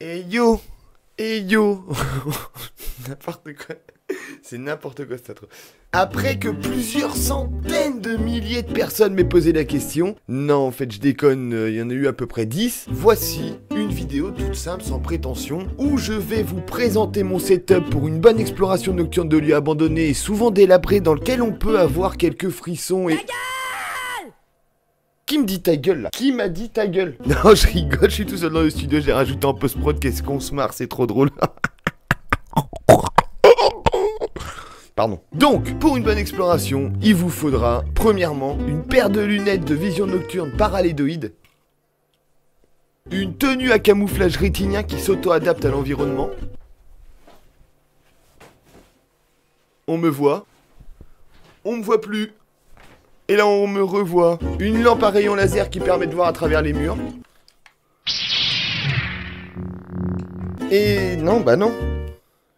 Et yo N'importe quoi. C'est n'importe quoi cette intro. Après que plusieurs centaines de milliers de personnes m'aient posé la question, non en fait je déconne, il y en a eu à peu près 10, voici une vidéo toute simple sans prétention, où je vais vous présenter mon setup pour une bonne exploration nocturne de lieux abandonnés et souvent délabrés dans lequel on peut avoir quelques frissons et... Qui me dit ta gueule là? Qui m'a dit ta gueule? Non je rigole, je suis tout seul dans le studio, j'ai rajouté en post-prod, qu'est-ce qu'on se marre, c'est trop drôle. Pardon. Donc, pour une bonne exploration, il vous faudra, premièrement, une paire de lunettes de vision nocturne parallédoïde, une tenue à camouflage rétinien qui s'auto-adapte à l'environnement. On me voit. On me voit plus. Et là, on me revoit. Une lampe à rayon laser qui permet de voir à travers les murs. Et non, bah non.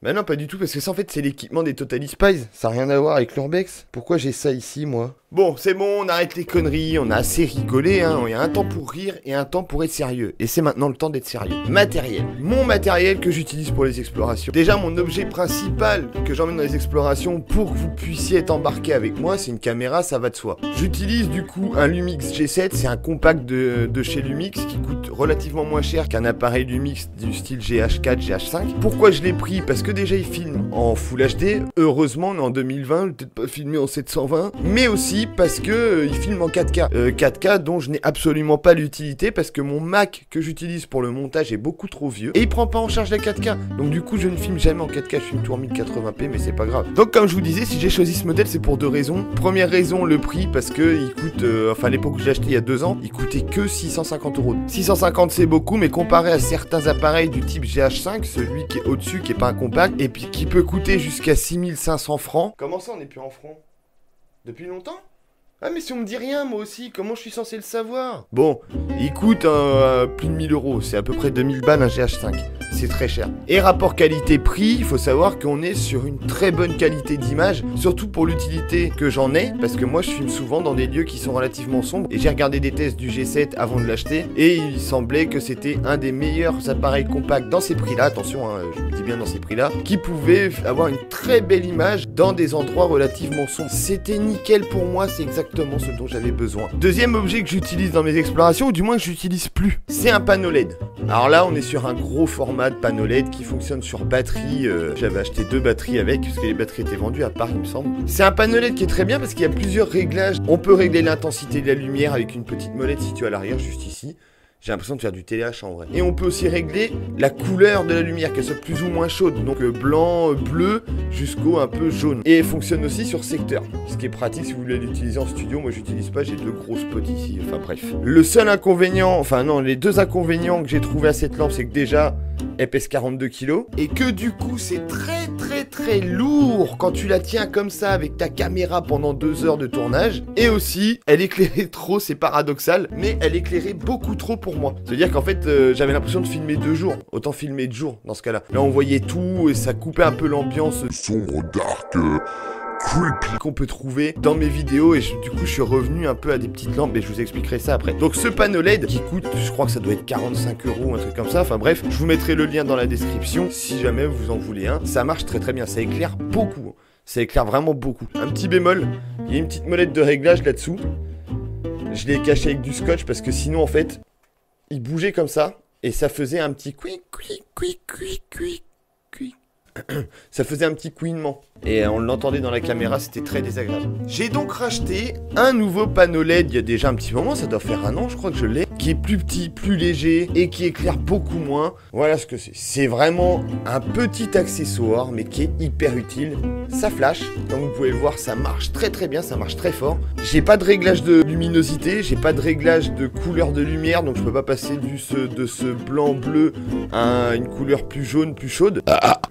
Bah non, pas du tout, parce que ça, en fait, c'est l'équipement des Totally Spies. Ça n'a rien à voir avec l'Urbex. Pourquoi j'ai ça ici, moi? Bon, c'est bon, on arrête les conneries, on a assez rigolé, hein. Il y a un temps pour rire et un temps pour être sérieux. Et c'est maintenant le temps d'être sérieux. Matériel. Mon matériel que j'utilise pour les explorations. Déjà, mon objet principal que j'emmène dans les explorations pour que vous puissiez être embarqué avec moi, c'est une caméra, ça va de soi. J'utilise du coup un Lumix G7, c'est un compact de chez Lumix qui coûte relativement moins cher qu'un appareil Lumix du style GH4, GH5. Pourquoi je l'ai pris? Parce que déjà il filme en Full HD, heureusement on est en 2020, peut-être pas filmé en 720, mais aussi parce que il filme en 4K. 4K dont je n'ai absolument pas l'utilité parce que mon Mac que j'utilise pour le montage est beaucoup trop vieux et il prend pas en charge la 4K. Donc du coup je ne filme jamais en 4K, je filme tout en 1080p mais c'est pas grave. Donc comme je vous disais, si j'ai choisi ce modèle c'est pour deux raisons. Première raison, le prix, parce que il coûte, enfin à l'époque où je l'ai acheté il y a 2 ans, il coûtait que 650 €. 650 c'est beaucoup, mais comparé à certains appareils du type GH5, celui qui est au-dessus, qui est pas un compact, et puis qui peut coûter jusqu'à 6500 francs. Comment ça on n'est plus en francs? Depuis longtemps? Ah mais si on me dit rien moi aussi, comment je suis censé le savoir? Bon, il coûte plus de 1000 €, c'est à peu près 2000 balles un GH5, c'est très cher. Et rapport qualité-prix, il faut savoir qu'on est sur une très bonne qualité d'image, surtout pour l'utilité que j'en ai, parce que moi je filme souvent dans des lieux qui sont relativement sombres, et j'ai regardé des tests du G7 avant de l'acheter, et il semblait que c'était un des meilleurs appareils compacts dans ces prix-là, attention, hein, je me dis bien dans ces prix-là, qui pouvait avoir une très belle image dans des endroits relativement sombres. C'était nickel pour moi, c'est exactement ce dont j'avais besoin. Deuxième objet que j'utilise dans mes explorations, ou du moins que j'utilise plus, c'est un panneau LED. Alors là, on est sur un gros format de panneau LED qui fonctionne sur batterie. J'avais acheté 2 batteries avec, parce que les batteries étaient vendues à part, il me semble. C'est un panneau LED qui est très bien parce qu'il y a plusieurs réglages. On peut régler l'intensité de la lumière avec une petite molette située à l'arrière, juste ici. J'ai l'impression de faire du téléachat en vrai. Et on peut aussi régler la couleur de la lumière, qu'elle soit plus ou moins chaude. Donc blanc, bleu, jusqu'au un peu jaune. Et elle fonctionne aussi sur secteur. Ce qui est pratique si vous voulez l'utiliser en studio. Moi j'utilise pas, j'ai 2 gros spots ici. Enfin bref. Le seul inconvénient, enfin non, les 2 inconvénients que j'ai trouvé à cette lampe, c'est que déjà, elle pèse 42 kg. Et que du coup, c'est très lourd quand tu la tiens comme ça avec ta caméra pendant 2 heures de tournage. Et aussi, elle éclairait trop, c'est paradoxal, mais elle éclairait beaucoup trop pour moi. C'est-à-dire qu'en fait, j'avais l'impression de filmer 2 jours. Autant filmer de jour dans ce cas-là. Là, on voyait tout et ça coupait un peu l'ambiance sombre, dark, creepy qu'on peut trouver dans mes vidéos. Et du coup, je suis revenu un peu à des petites lampes et je vous expliquerai ça après. Donc, ce panneau LED qui coûte, je crois que ça doit être 45 €, un truc comme ça. Enfin bref, je vous mettrai le lien dans la description si jamais vous en voulez un. Ça marche très bien, ça éclaire beaucoup. Ça éclaire vraiment beaucoup. Un petit bémol, il y a une petite molette de réglage là-dessous. Je l'ai caché avec du scotch parce que sinon, en fait, il bougeait comme ça et ça faisait un petit quick. Ça faisait un petit couinement et on l'entendait dans la caméra, c'était très désagréable. J'ai donc racheté un nouveau panneau LED il y a déjà un petit moment, ça doit faire 1 an je crois que je l'ai, qui est plus petit, plus léger et qui éclaire beaucoup moins. Voilà ce que c'est. C'est vraiment un petit accessoire mais qui est hyper utile. Ça flash, comme vous pouvez le voir ça marche très bien, ça marche très fort. J'ai pas de réglage de luminosité, j'ai pas de réglage de couleur de lumière, donc je peux pas passer de ce blanc bleu à une couleur plus jaune, plus chaude.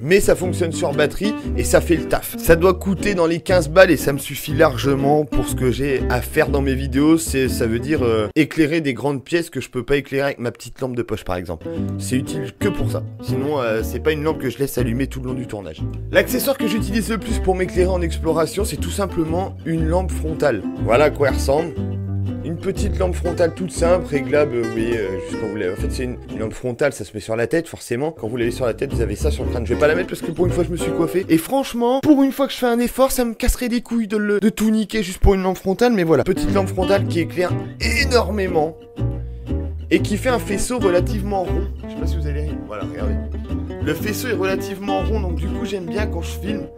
Mais ça fonctionne sur batterie et ça fait le taf. Ça doit coûter dans les 15 balles et ça me suffit largement pour ce que j'ai à faire dans mes vidéos. Ça veut dire éclairer des grandes pièces que je peux pas éclairer avec ma petite lampe de poche par exemple. C'est utile que pour ça. Sinon c'est pas une lampe que je laisse allumer tout le long du tournage. L'accessoire que j'utilise le plus pour m'éclairer en exploration, c'est tout simplement une lampe frontale. Voilà à quoi elle ressemble. Une une petite lampe frontale toute simple, réglable, juste quand vous l'avez. En fait, c'est une lampe frontale, ça se met sur la tête, forcément. Quand vous l'avez sur la tête, vous avez ça sur le crâne. Je vais pas la mettre parce que pour une fois, je me suis coiffé. Et franchement, pour une fois que je fais un effort, ça me casserait des couilles de tout niquer juste pour une lampe frontale. Mais voilà, petite lampe frontale qui éclaire énormément et qui fait un faisceau relativement rond. Je sais pas si vous allez... Voilà, regardez. Le faisceau est relativement rond, donc du coup, j'aime bien quand je filme,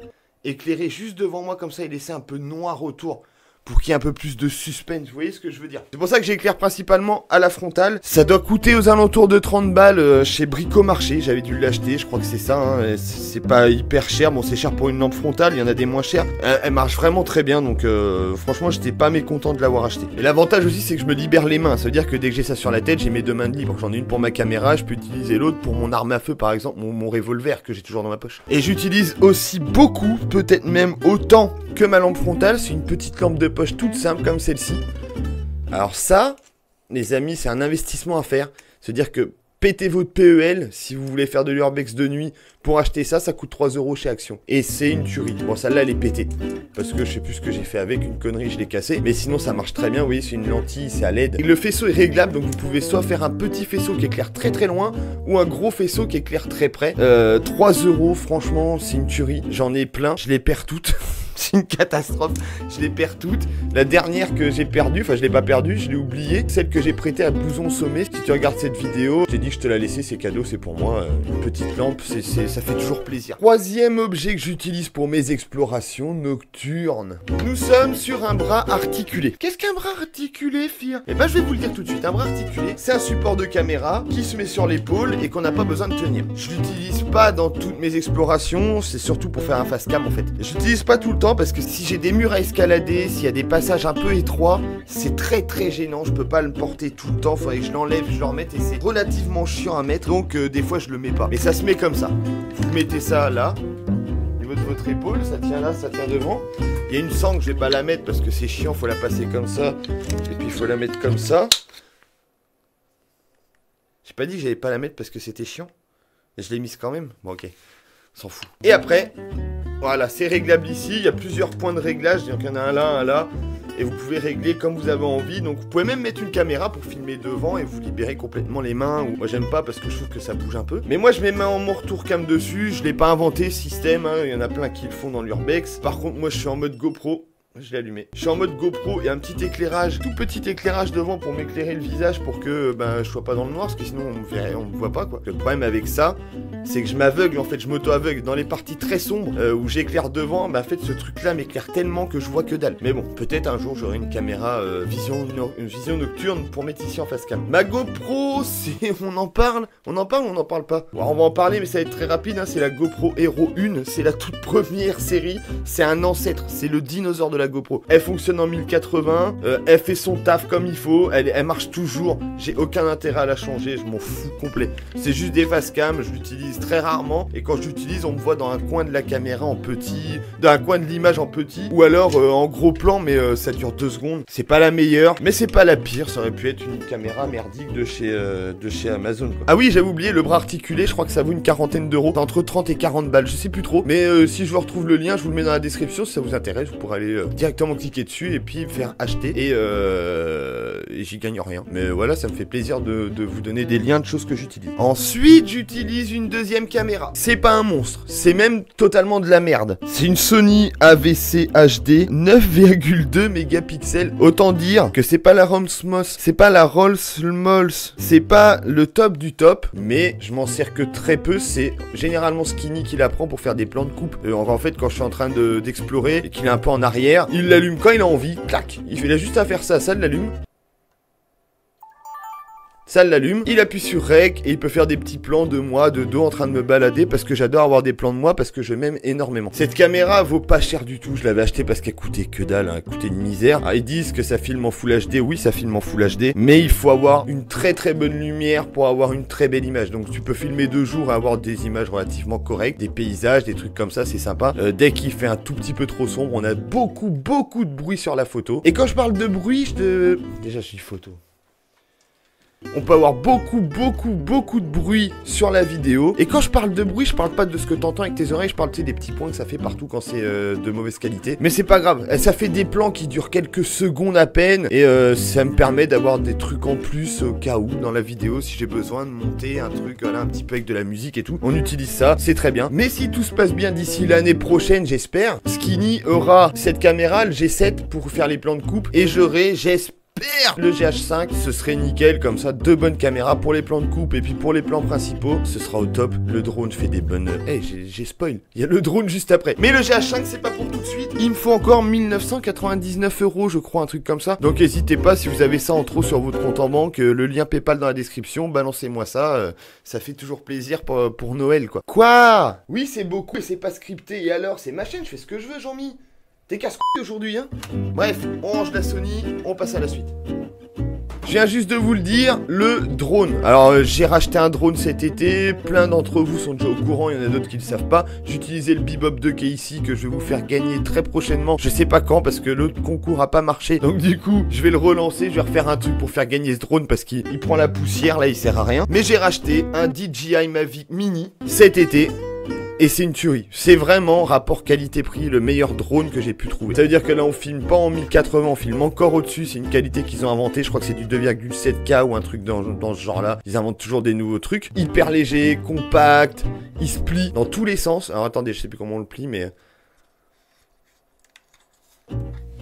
éclairer juste devant moi comme ça et laisser un peu noir autour. Pour qu'il y ait un peu plus de suspense, vous voyez ce que je veux dire? C'est pour ça que j'éclaire principalement à la frontale. Ça doit coûter aux alentours de 30 balles chez Bricomarché. J'avais dû l'acheter, je crois que c'est ça. Hein. C'est pas hyper cher. Bon, c'est cher pour une lampe frontale, il y en a des moins chères. Elle marche vraiment très bien, donc franchement, j'étais pas mécontent de l'avoir acheté. Et l'avantage aussi, c'est que je me libère les mains. Ça veut dire que dès que j'ai ça sur la tête, j'ai mes deux mains de libre. J'en ai une pour ma caméra, je peux utiliser l'autre pour mon arme à feu, par exemple, mon revolver que j'ai toujours dans ma poche. Et j'utilise aussi beaucoup, peut-être même autant que ma lampe frontale. C'est une petite lampe de poche toute simple comme celle-ci. Alors ça, les amis, c'est un investissement à faire. C'est-à-dire que pétez votre PEL si vous voulez faire de l'urbex de nuit. Pour acheter ça, ça coûte 3 € chez Action. Et c'est une tuerie. Bon, celle-là, elle est pétée. Parce que je sais plus ce que j'ai fait avec, une connerie, je l'ai cassée. Mais sinon, ça marche très bien. Vous voyez, c'est une lentille, c'est à LED. Et le faisceau est réglable, donc vous pouvez soit faire un petit faisceau qui éclaire très très loin, ou un gros faisceau qui éclaire très près. 3 €, franchement, c'est une tuerie. J'en ai plein, je les perds toutes. C'est une catastrophe, je les perds toutes. La dernière que j'ai perdue, enfin je l'ai pas perdue, je l'ai oubliée. Celle que j'ai prêtée à Blouson Sommet. Si tu regardes cette vidéo, j'ai dit que je te la laissais, c'est cadeau, c'est pour moi. Une petite lampe, ça fait toujours plaisir. Troisième objet que j'utilise pour mes explorations nocturnes. Nous sommes sur un bras articulé. Qu'est-ce qu'un bras articulé, Fir? Eh ben je vais vous le dire tout de suite. Un bras articulé, c'est un support de caméra qui se met sur l'épaule et qu'on n'a pas besoin de tenir. Je l'utilise pas dans toutes mes explorations, c'est surtout pour faire un face cam en fait. Je l'utilise pas tout le temps parce que si j'ai des murs à escalader, s'il y a des passages un peu étroits, c'est très très gênant, je peux pas le porter tout le temps, faudrait que je l'enlève, je le remette et c'est relativement chiant à mettre, donc des fois je le mets pas. Mais ça se met comme ça, vous mettez ça là, au niveau de votre épaule, ça tient là, ça tient devant. Il y a une sangle, je vais pas la mettre parce que c'est chiant, faut la passer comme ça, et puis il faut la mettre comme ça. J'ai pas dit que j'allais pas la mettre parce que c'était chiant, et je l'ai mise quand même, bon ok, on s'en fout. Et après... Voilà, c'est réglable ici, il y a plusieurs points de réglage, donc il y en a un là, et vous pouvez régler comme vous avez envie, donc vous pouvez même mettre une caméra pour filmer devant et vous libérer complètement les mains, ou moi j'aime pas parce que je trouve que ça bouge un peu. Mais moi je mets mon retour cam dessus, je l'ai pas inventé ce système, hein. Il y en a plein qui le font dans l'urbex. Par contre moi je suis en mode GoPro. Je l'ai allumé. Je suis en mode GoPro et un petit éclairage, tout petit éclairage devant pour m'éclairer le visage pour que je sois pas dans le noir, parce que sinon on me voit pas quoi. Le problème avec ça, c'est que je m'aveugle en fait, je m'auto-aveugle. Dans les parties très sombres où j'éclaire devant, en fait ce truc là m'éclaire tellement que je vois que dalle. Mais bon, peut-être un jour j'aurai une caméra vision nocturne pour mettre ici en face cam. Ma GoPro, c'est... on en parle ou on n'en parle pas? Bon, on va en parler mais ça va être très rapide, hein. C'est la GoPro Hero 1, c'est la toute première série, c'est un ancêtre, c'est le dinosaure de la GoPro. Elle fonctionne en 1080, elle fait son taf comme il faut, elle marche toujours, j'ai aucun intérêt à la changer, je m'en fous complet. C'est juste des face cam, je l'utilise très rarement, et quand je l'utilise, on me voit dans un coin de la caméra en petit, dans un coin de l'image en petit, ou alors en gros plan, mais ça dure 2 secondes. C'est pas la meilleure, mais c'est pas la pire, ça aurait pu être une caméra merdique de chez Amazon, quoi. Ah oui, j'avais oublié, le bras articulé, je crois que ça vaut une quarantaine d'euros, entre 30 et 40 balles, je sais plus trop, mais si je vous retrouve le lien, je vous le mets dans la description, si ça vous intéresse, vous pourrez aller directement cliquer dessus et puis faire acheter et j'y gagne rien. Mais voilà, ça me fait plaisir de vous donner des liens de choses que j'utilise. Ensuite, j'utilise une deuxième caméra. C'est pas un monstre, c'est même totalement de la merde. C'est une Sony AVC HD 9,2 mégapixels. Autant dire que c'est pas la Rolls-Moss, c'est pas la Rolls-Moss, c'est pas le top du top, mais je m'en sers que très peu. C'est généralement Skinny qui la prend pour faire des plans de coupe. En fait, quand je suis en train d'explorer et qu'il est un peu en arrière, il l'allume quand il a envie, clac. Il a juste à faire ça, ça l'allume. Ça l'allume, il appuie sur REC et il peut faire des petits plans de moi, de dos en train de me balader parce que j'adore avoir des plans de moi parce que je m'aime énormément. Cette caméra vaut pas cher du tout, je l'avais acheté parce qu'elle coûtait que dalle, hein, elle coûtait une misère. Ah, ils disent que ça filme en Full HD, oui ça filme en Full HD, mais il faut avoir une très très bonne lumière pour avoir une très belle image. Donc tu peux filmer 2 jours et avoir des images relativement correctes, des paysages, des trucs comme ça, c'est sympa. Dès qu'il fait un tout petit peu trop sombre, on a beaucoup de bruit sur la photo. Et quand je parle de bruit, déjà je dis photo. On peut avoir beaucoup de bruit sur la vidéo. Et quand je parle de bruit, je parle pas de ce que t'entends avec tes oreilles, je parle des petits points que ça fait partout quand c'est de mauvaise qualité. Mais c'est pas grave, ça fait des plans qui durent quelques secondes à peine. Et ça me permet d'avoir des trucs en plus au cas où dans la vidéo, si j'ai besoin de monter un truc, voilà, un petit peu avec de la musique et tout. On utilise ça, c'est très bien. Mais si tout se passe bien d'ici l'année prochaine, j'espère, Skinny aura cette caméra, le G7, pour faire les plans de coupe. Et j'espère, le GH5, ce serait nickel, comme ça, 2 bonnes caméras pour les plans de coupe et puis pour les plans principaux, ce sera au top. Le drone fait des bonnes... j'ai spoil, il y a le drone juste après. Mais le GH5, c'est pas pour tout de suite, il me faut encore 1999 €, je crois, un truc comme ça. Donc n'hésitez pas, si vous avez ça en trop sur votre compte en banque, le lien PayPal dans la description, balancez-moi ça, ça fait toujours plaisir pour Noël, quoi. Quoi? Oui, c'est beaucoup et c'est pas scripté, et alors, c'est ma chaîne, je fais ce que je veux, Jean-Mi. T'es casse-couille aujourd'hui, hein? Bref, on range la Sony, on passe à la suite. Je viens juste de vous le dire, le drone. Alors, j'ai racheté un drone cet été, plein d'entre vous sont déjà au courant, il y en a d'autres qui le savent pas. J'ai utilisé le Bebop 2 qui est ici, que je vais vous faire gagner très prochainement. Je sais pas quand, parce que l'autre concours a pas marché. Donc du coup, je vais le relancer, je vais refaire un truc pour faire gagner ce drone, parce qu'il prend la poussière, là, il sert à rien. Mais j'ai racheté un DJI Mavic Mini cet été. Et c'est une tuerie. C'est vraiment, rapport qualité-prix, le meilleur drone que j'ai pu trouver. Ça veut dire que là, on filme pas en 1080, on filme encore au-dessus. C'est une qualité qu'ils ont inventée. Je crois que c'est du 2,7K ou un truc dans ce genre-là. Ils inventent toujours des nouveaux trucs. Hyper léger, compact. Il se plie dans tous les sens. Alors attendez, je sais plus comment on le plie, mais...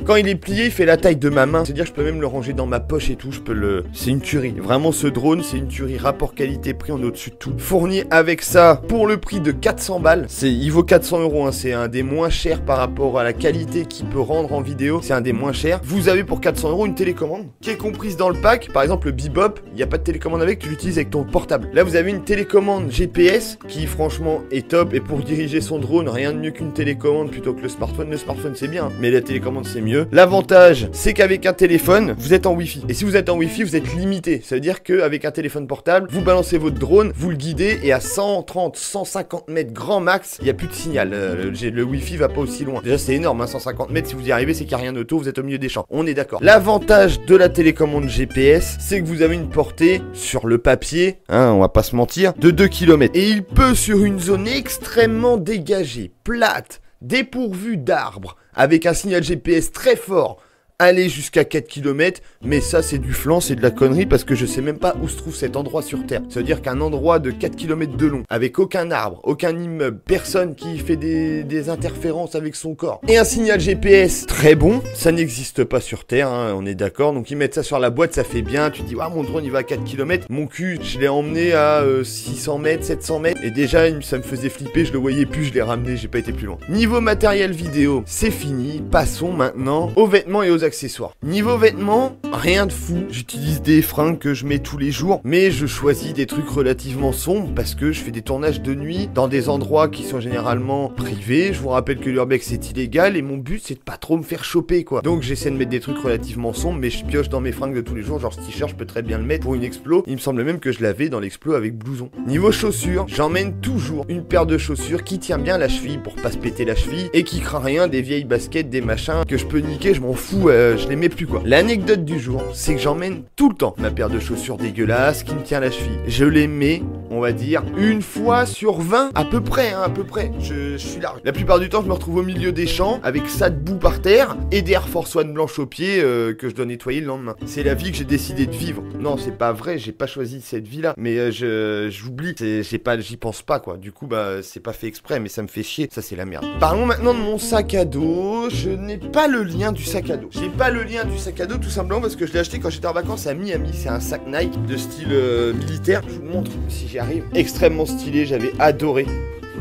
Quand il est plié, il fait la taille de ma main. C'est-à-dire que je peux même le ranger dans ma poche et tout. Je peux le... C'est une tuerie. Vraiment, ce drone, c'est une tuerie. Rapport qualité-prix, on est au-dessus de tout. Fourni avec ça pour le prix de 400 balles. Il vaut 400 €. Hein. C'est un des moins chers par rapport à la qualité qu'il peut rendre en vidéo. C'est un des moins chers. Vous avez pour 400 € une télécommande qui est comprise dans le pack. Par exemple, le Bebop, il n'y a pas de télécommande avec. Tu l'utilises avec ton portable. Là, vous avez une télécommande GPS qui, franchement, est top. Et pour diriger son drone, rien de mieux qu'une télécommande plutôt que le smartphone. Le smartphone, c'est bien. Mais la télécommande, c'est mieux. L'avantage, c'est qu'avec un téléphone, vous êtes en Wi-Fi. Et si vous êtes en Wi-Fi, vous êtes limité. Ça veut dire qu'avec un téléphone portable, vous balancez votre drone, vous le guidez, et à 130, 150 mètres grand max, il n'y a plus de signal. Le Wi-Fi va pas aussi loin. Déjà, c'est énorme, hein, 150 mètres. Si vous y arrivez, c'est qu'il n'y a rien d'auto, vous êtes au milieu des champs. On est d'accord. L'avantage de la télécommande GPS, c'est que vous avez une portée sur le papier, hein, on va pas se mentir, de 2 km. Et il peut, sur une zone extrêmement dégagée, plate, dépourvu d'arbres, avec un signal GPS très fort, aller jusqu'à 4 km, mais ça c'est du flan, c'est de la connerie parce que je sais même pas où se trouve cet endroit sur Terre. Ça veut dire qu'un endroit de 4 km de long, avec aucun arbre, aucun immeuble, personne qui fait des interférences avec son corps, et un signal GPS très bon, ça n'existe pas sur Terre, hein, on est d'accord. Donc ils mettent ça sur la boîte, ça fait bien, tu te dis, ah mon drone il va à 4 km, mon cul, je l'ai emmené à 600 mètres, 700 mètres, et déjà ça me faisait flipper, je le voyais plus, je l'ai ramené, j'ai pas été plus loin. Niveau matériel vidéo, c'est fini, passons maintenant aux vêtements et aux accessoires. Niveau vêtements, rien de fou. J'utilise des fringues que je mets tous les jours, mais je choisis des trucs relativement sombres parce que je fais des tournages de nuit dans des endroits qui sont généralement privés. Je vous rappelle que l'urbex c'est illégal et mon but c'est de pas trop me faire choper, quoi. Donc j'essaie de mettre des trucs relativement sombres, mais je pioche dans mes fringues de tous les jours. Genre ce t-shirt, je peux très bien le mettre pour une explo. Il me semble même que je l'avais dans l'explo avec blouson. Niveau chaussures, j'emmène toujours une paire de chaussures qui tient bien la cheville pour pas se péter la cheville et qui craint rien des vieilles baskets, des machins que je peux niquer, je m'en fous, je les mets plus, quoi. L'anecdote du jour, c'est que j'emmène tout le temps ma paire de chaussures dégueulasses qui me tient la cheville. Je les mets, on va dire, une fois sur 20, à peu près, hein, à peu près. Je suis large. La plupart du temps, je me retrouve au milieu des champs avec ça de boue par terre et des Air Force One blanches aux pieds que je dois nettoyer le lendemain. C'est la vie que j'ai décidé de vivre. Non, c'est pas vrai, j'ai pas choisi cette vie-là, mais j'oublie, j'y pense pas, quoi. Du coup, bah, c'est pas fait exprès, mais ça me fait chier. Ça, c'est la merde. Parlons maintenant de mon sac à dos. Je n'ai pas le lien du sac à dos. J'ai pas le lien du sac à dos tout simplement parce que je l'ai acheté quand j'étais en vacances à Miami. C'est un sac Nike de style militaire. Je vous montre si j'y arrive. Extrêmement stylé, j'avais adoré.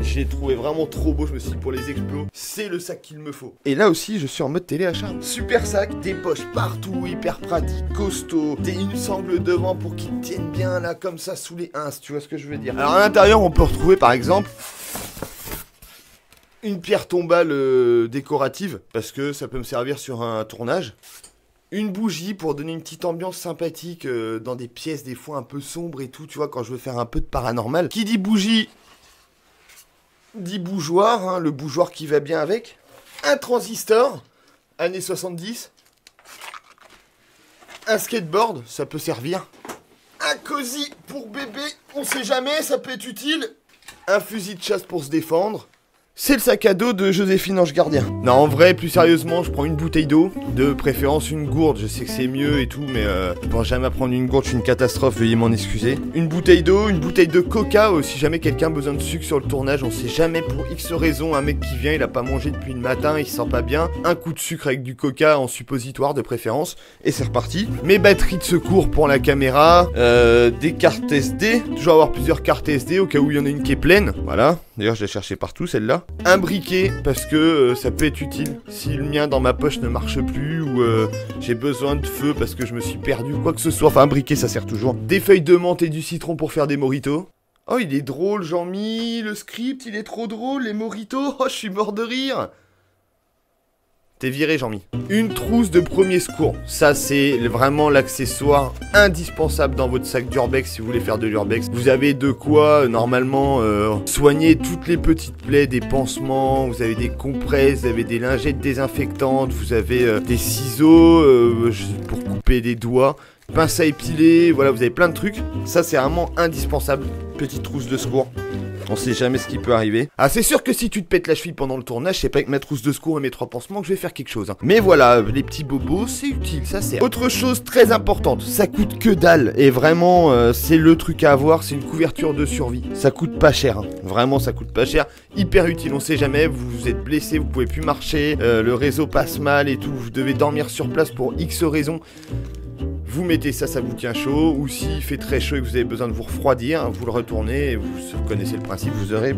Je l'ai trouvé vraiment trop beau, je me suis dit pour les explos, c'est le sac qu'il me faut. Et là aussi, je suis en mode téléachat. Super sac, des poches partout, hyper pratique, costaud, une sangle devant pour qu'il tienne bien là, comme ça, sous les ins, tu vois ce que je veux dire. Alors à l'intérieur, on peut retrouver par exemple une pierre tombale décorative, parce que ça peut me servir sur un tournage. Une bougie pour donner une petite ambiance sympathique dans des pièces des fois un peu sombres et tout, tu vois, quand je veux faire un peu de paranormal. Qui dit bougie dit bougeoir, hein, le bougeoir qui va bien avec. Un transistor, années 70. Un skateboard, ça peut servir. Un Un cosy pour bébé, on sait jamais, ça peut être utile. Un fusil de chasse pour se défendre. C'est le sac à dos de Joséphine Ange Gardien. Non, en vrai, plus sérieusement, je prends une bouteille d'eau, de préférence une gourde, je sais que c'est mieux et tout, mais je pense jamais à prendre une gourde, je suis une catastrophe, veuillez m'en excuser. Une bouteille d'eau, une bouteille de coca, si jamais quelqu'un a besoin de sucre sur le tournage, on sait jamais pour X raison, un mec qui vient, il a pas mangé depuis le matin, il se sent pas bien, un coup de sucre avec du coca en suppositoire de préférence, et c'est reparti. Mes batteries de secours pour la caméra, des cartes SD, toujours avoir plusieurs cartes SD au cas où il y en a une qui est pleine, voilà, d'ailleurs je l'ai cherché partout celle-là. Un briquet, parce que ça peut être utile. Si le mien dans ma poche ne marche plus, ou j'ai besoin de feu parce que je me suis perdu, quoi que ce soit. Enfin, un briquet, ça sert toujours. Des feuilles de menthe et du citron pour faire des mojitos. Oh, il est drôle, Jean-Mi. Le script, il est trop drôle. Les mojitos, oh, je suis mort de rire. T'es viré, Jean-Mi. Une trousse de premier secours. Ça, c'est vraiment l'accessoire indispensable dans votre sac d'urbex si vous voulez faire de l'urbex. Vous avez de quoi, normalement, soigner toutes les petites plaies, des pansements, vous avez des compresses, vous avez des lingettes désinfectantes, vous avez des ciseaux pour couper des doigts, pince à épiler, voilà, vous avez plein de trucs. Ça, c'est vraiment indispensable. Petite trousse de secours. On sait jamais ce qui peut arriver. Ah, c'est sûr que si tu te pètes la cheville pendant le tournage, c'est pas avec ma trousse de secours et mes 3 pansements que je vais faire quelque chose. Hein. Mais voilà, les petits bobos, c'est utile, ça sert. Autre chose très importante, ça coûte que dalle. Et vraiment, c'est le truc à avoir, c'est une couverture de survie. Ça coûte pas cher, hein. Vraiment, ça coûte pas cher. Hyper utile, on sait jamais, vous êtes blessé, vous pouvez plus marcher, le réseau passe mal et tout, vous devez dormir sur place pour X raisons. Vous mettez ça, ça vous tient chaud, ou s'il fait très chaud et que vous avez besoin de vous refroidir, vous le retournez, et vous connaissez le principe, vous aurez...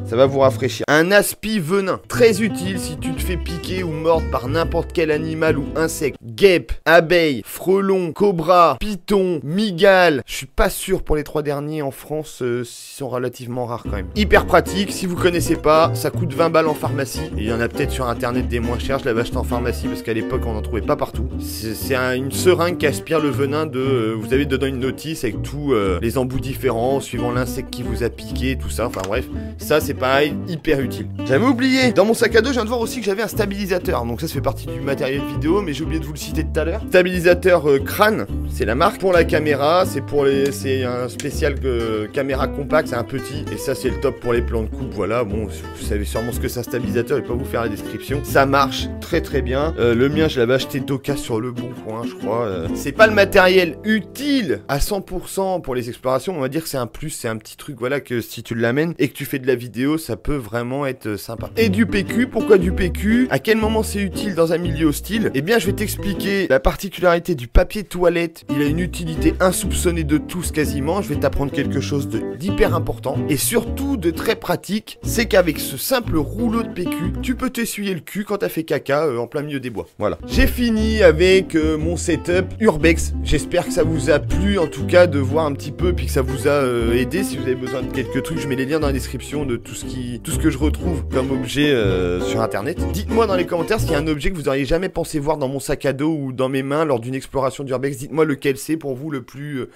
Ça va vous rafraîchir. Un aspi venin, très utile si tu te fais piquer ou mordre par n'importe quel animal ou insecte. Guêpe, abeille, frelon, cobra, python, migale. Je suis pas sûr pour les 3 derniers en France, ils sont relativement rares quand même. Hyper pratique, si vous connaissez pas, ça coûte 20 balles en pharmacie. Et il y en a peut-être sur internet des moins chers, je l'avais acheté en pharmacie parce qu'à l'époque on en trouvait pas partout. C'est une seringue qui aspire le venin de... vous avez dedans une notice avec tous les embouts différents, suivant l'insecte qui vous a piqué, tout ça, enfin bref. Ça c'est pareil, hyper utile. J'avais oublié, dans mon sac à dos, je viens de voir aussi que j'avais un stabilisateur. Donc ça fait partie du matériel vidéo, mais j'ai oublié de vous le citer tout à l'heure. Stabilisateur crâne, c'est la marque. Pour la caméra, c'est un spécial caméra compact, c'est un petit. Et ça c'est le top pour les plans de coupe, voilà. Bon, vous savez sûrement ce que c'est un stabilisateur, je vais pas vous faire la description. Ça marche très très bien. Le mien, je l'avais acheté d'Oka sur le bon coin, je crois. C'est pas le matériel utile à 100% pour les explorations, on va dire que c'est un plus, c'est un petit truc, voilà, que si tu l'amènes et que tu fais de la vidéo, ça peut vraiment être sympa. Et du PQ, pourquoi du PQ? À quel moment c'est utile dans un milieu hostile? Eh bien, je vais t'expliquer la particularité du papier toilette. Il a une utilité insoupçonnée de tous quasiment. Je vais t'apprendre quelque chose d'hyper important et surtout de très pratique. C'est qu'avec ce simple rouleau de PQ, tu peux t'essuyer le cul quand t'as fait caca en plein milieu des bois. Voilà. J'ai fini avec mon setup Urbex. J'espère que ça vous a plu, en tout cas, de voir un petit peu, puis que ça vous a aidé. Si vous avez besoin de quelques trucs, je mets les liens dans la description de tout ce que je retrouve comme objet sur internet. Dites-moi dans les commentaires s'il y a un objet que vous auriez jamais pensé voir dans mon sac à dos ou dans mes mains lors d'une exploration d'urbex. Dites-moi lequel c'est pour vous le plus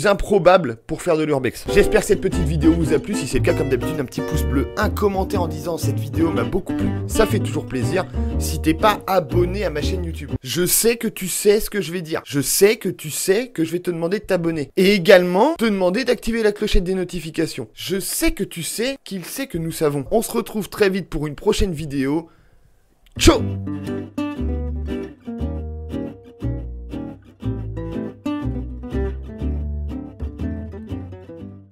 improbable pour faire de l'urbex. J'espère que cette petite vidéo vous a plu. Si c'est le cas, comme d'habitude, un petit pouce bleu, un commentaire en disant cette vidéo m'a beaucoup plu. Ça fait toujours plaisir. Si t'es pas abonné à ma chaîne YouTube, je sais que tu sais ce que je vais dire. Je sais que tu sais que je vais te demander de t'abonner. Et également, te demander d'activer la clochette des notifications. Je sais que tu sais qu'il sait que nous savons. On se retrouve très vite pour une prochaine vidéo. Ciao!